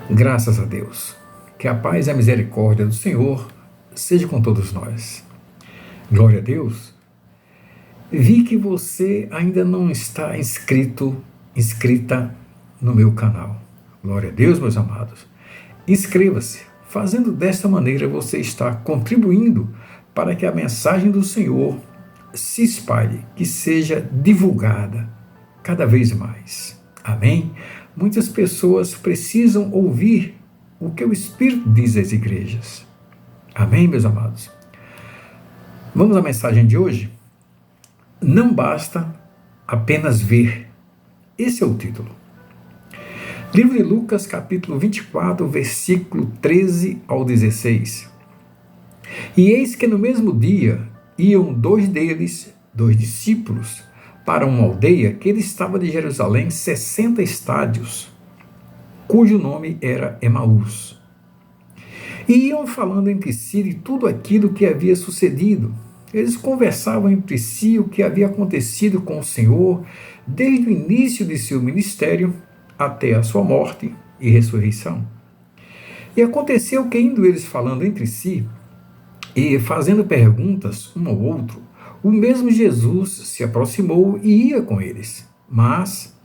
Graças a Deus. Que a paz e a misericórdia do Senhor seja com todos nós. Glória a Deus. Vi que você ainda não está inscrita no meu canal. Glória a Deus, meus amados. Inscreva-se. Fazendo desta maneira, você está contribuindo para que a mensagem do Senhor se espalhe, que seja divulgada cada vez mais. Amém? Muitas pessoas precisam ouvir o que o Espírito diz às igrejas. Amém, meus amados? Vamos à mensagem de hoje? Não basta apenas ver. Esse é o título. Livro de Lucas, capítulo 24, versículo 13 ao 16. E eis que no mesmo dia iam dois discípulos, para uma aldeia que ele estava de Jerusalém 60 estádios, cujo nome era Emaús. E iam falando entre si de tudo aquilo que havia sucedido. Eles conversavam entre si o que havia acontecido com o Senhor desde o início de seu ministério até a sua morte e ressurreição. E aconteceu que, indo eles falando entre si e fazendo perguntas um ao outro, o mesmo Jesus se aproximou e ia com eles, mas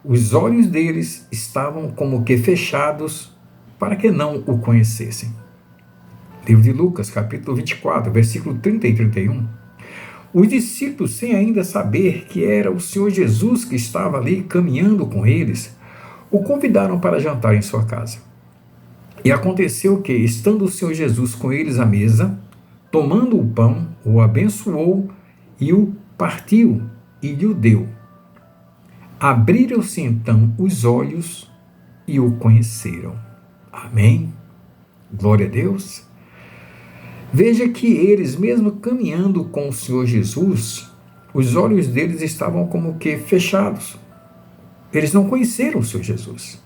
os olhos deles estavam como que fechados para que não o conhecessem. Livro de Lucas, capítulo 24, versículo 30 e 31. Os discípulos, sem ainda saber que era o Senhor Jesus que estava ali caminhando com eles, o convidaram para jantar em sua casa. E aconteceu que, estando o Senhor Jesus com eles à mesa, tomando o pão, o abençoou e o partiu e lhe o deu. Abriram-se então os olhos e o conheceram. Amém? Glória a Deus. Veja que eles, mesmo caminhando com o Senhor Jesus, os olhos deles estavam como que fechados. Eles não conheceram o Senhor Jesus,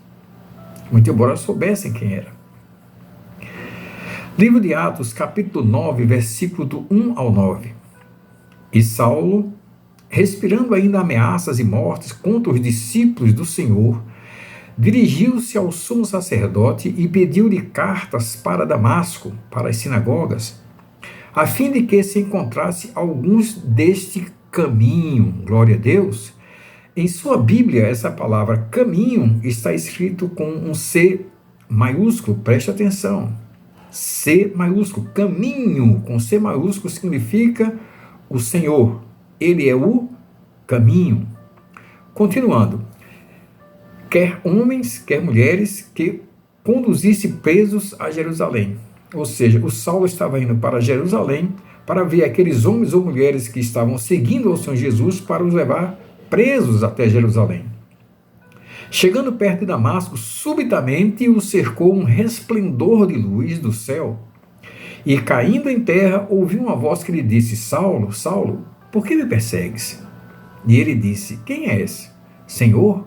muito embora soubessem quem era. Livro de Atos, capítulo 9, versículo do 1 ao 9. E Saulo, respirando ainda ameaças e mortes contra os discípulos do Senhor, dirigiu-se ao sumo sacerdote e pediu-lhe cartas para Damasco, para as sinagogas, a fim de que se encontrasse alguns deste caminho. Glória a Deus. Em sua Bíblia, essa palavra caminho está escrito com um C maiúsculo, preste atenção. C maiúsculo, caminho com C maiúsculo significa o Senhor. Ele é o caminho. Continuando. Quer homens, quer mulheres, que conduzisse presos a Jerusalém. Ou seja, o Saulo estava indo para Jerusalém para ver aqueles homens ou mulheres que estavam seguindo ao Senhor Jesus para os levar presos até Jerusalém. Chegando perto de Damasco, subitamente o cercou um resplendor de luz do céu. E caindo em terra, ouviu uma voz que lhe disse: Saulo, Saulo, por que me persegues? E ele disse: Quem és? Senhor?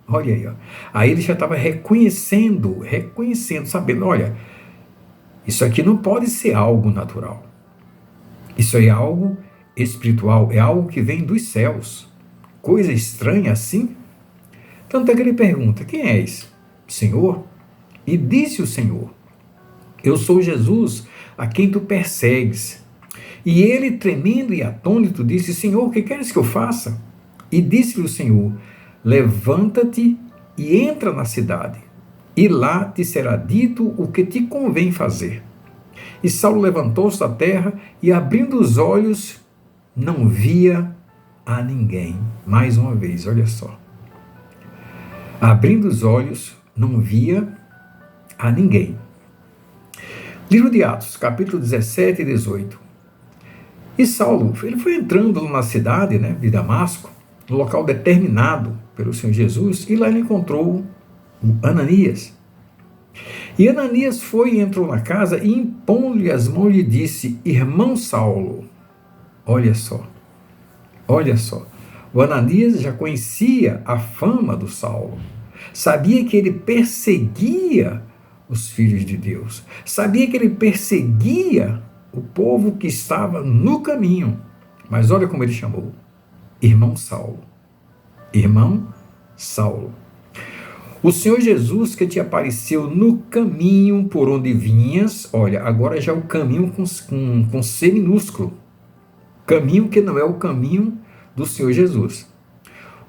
Olha aí, ó. Aí ele já estava reconhecendo, sabendo, olha, isso aqui não pode ser algo natural. Isso aí é algo espiritual, é algo que vem dos céus. Coisa estranha assim. Tanto é que ele pergunta: quem és? Senhor? E disse o Senhor: eu sou Jesus, a quem tu persegues. E ele, tremendo e atônito, disse: Senhor, o que queres que eu faça? E disse-lhe o Senhor: levanta-te e entra na cidade, e lá te será dito o que te convém fazer. E Saulo levantou-se da terra e, abrindo os olhos, não via a ninguém. Mais uma vez, olha só. Abrindo os olhos, não via a ninguém. Livro de Atos, capítulo 17 e 18. E Saulo, ele foi entrando na cidade, de Damasco, no local determinado pelo Senhor Jesus, e lá ele encontrou Ananias. E Ananias foi e entrou na casa e, impondo-lhe as mãos, lhe disse: irmão Saulo. Olha só. O Ananias já conhecia a fama do Saulo. Sabia que ele perseguia os filhos de Deus. Sabia que ele perseguia o povo que estava no caminho. Mas olha como ele chamou: irmão Saulo. Irmão Saulo. O Senhor Jesus que te apareceu no caminho por onde vinhas, olha, agora já é o caminho com C minúsculo, caminho que não é o caminho do Senhor Jesus.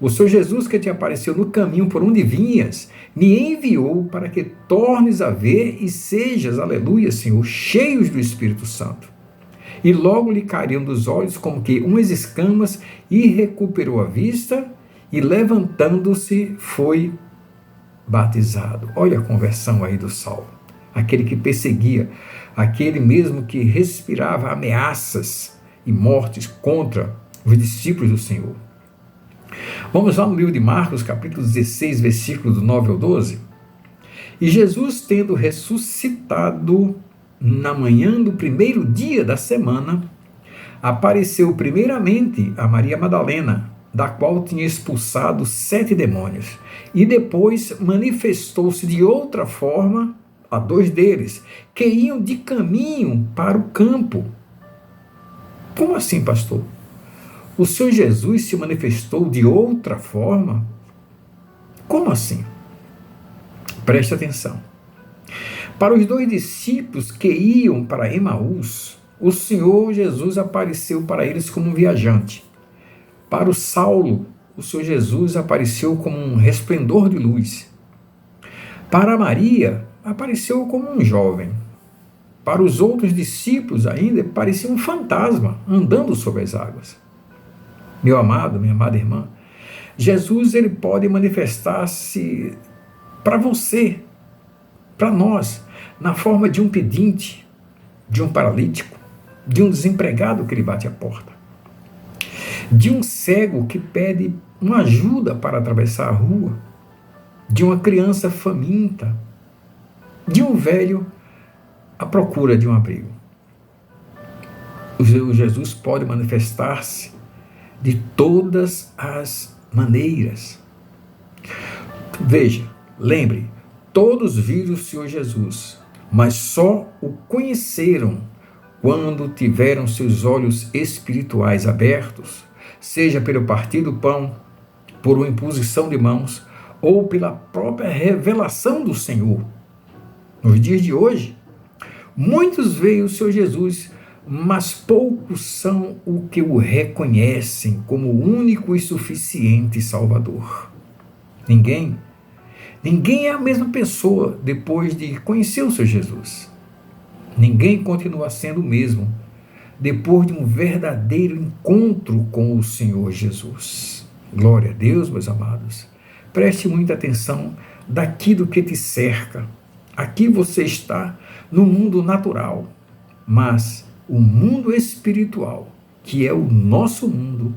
O Senhor Jesus que te apareceu no caminho por onde vinhas, me enviou para que tornes a ver e sejas, aleluia, Senhor, cheios do Espírito Santo. E logo lhe caíram dos olhos como que umas escamas, e recuperou a vista, e levantando-se foi batizado. Olha a conversão aí do Saulo. Aquele que perseguia, aquele mesmo que respirava ameaças e mortes contra os discípulos do Senhor. Vamos lá no livro de Marcos, capítulo 16, versículos do 9 ao 12. E Jesus, tendo ressuscitado na manhã do primeiro dia da semana, apareceu primeiramente a Maria Madalena, da qual tinha expulsado 7 demônios, e depois manifestou-se de outra forma a 2 deles, que iam de caminho para o campo. Como assim, pastor? O Senhor Jesus se manifestou de outra forma? Como assim? Preste atenção. Para os 2 discípulos que iam para Emaús, o Senhor Jesus apareceu para eles como um viajante. Para o Saulo, o Senhor Jesus apareceu como um resplendor de luz. Para Maria, apareceu como um jovem. Para os outros discípulos ainda, parecia um fantasma andando sobre as águas. Meu amado, minha amada irmã, Jesus ele pode manifestar-se para você, para nós, na forma de um pedinte, de um paralítico, de um desempregado que lhe bate a porta, de um cego que pede uma ajuda para atravessar a rua, de uma criança faminta, de um velho à procura de um abrigo. O Jesus pode manifestar-se de todas as maneiras. Veja, lembre, todos viram o Senhor Jesus, mas só o conheceram quando tiveram seus olhos espirituais abertos, seja pelo partir do pão, por uma imposição de mãos, ou pela própria revelação do Senhor. Nos dias de hoje, muitos veem o Senhor Jesus, mas poucos são os que o reconhecem como o único e suficiente Salvador. Ninguém é a mesma pessoa depois de conhecer o Senhor Jesus. Ninguém continua sendo o mesmo depois de um verdadeiro encontro com o Senhor Jesus. Glória a Deus, meus amados. Preste muita atenção daquilo que te cerca. Aqui você está no mundo natural, mas o mundo espiritual, que é o nosso mundo,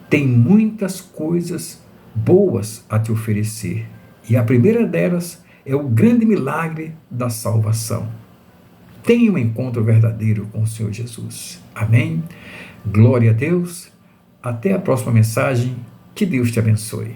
tem muitas coisas boas a te oferecer. E a primeira delas é o grande milagre da salvação. Tenha um encontro verdadeiro com o Senhor Jesus. Amém? Glória a Deus. Até a próxima mensagem. Que Deus te abençoe.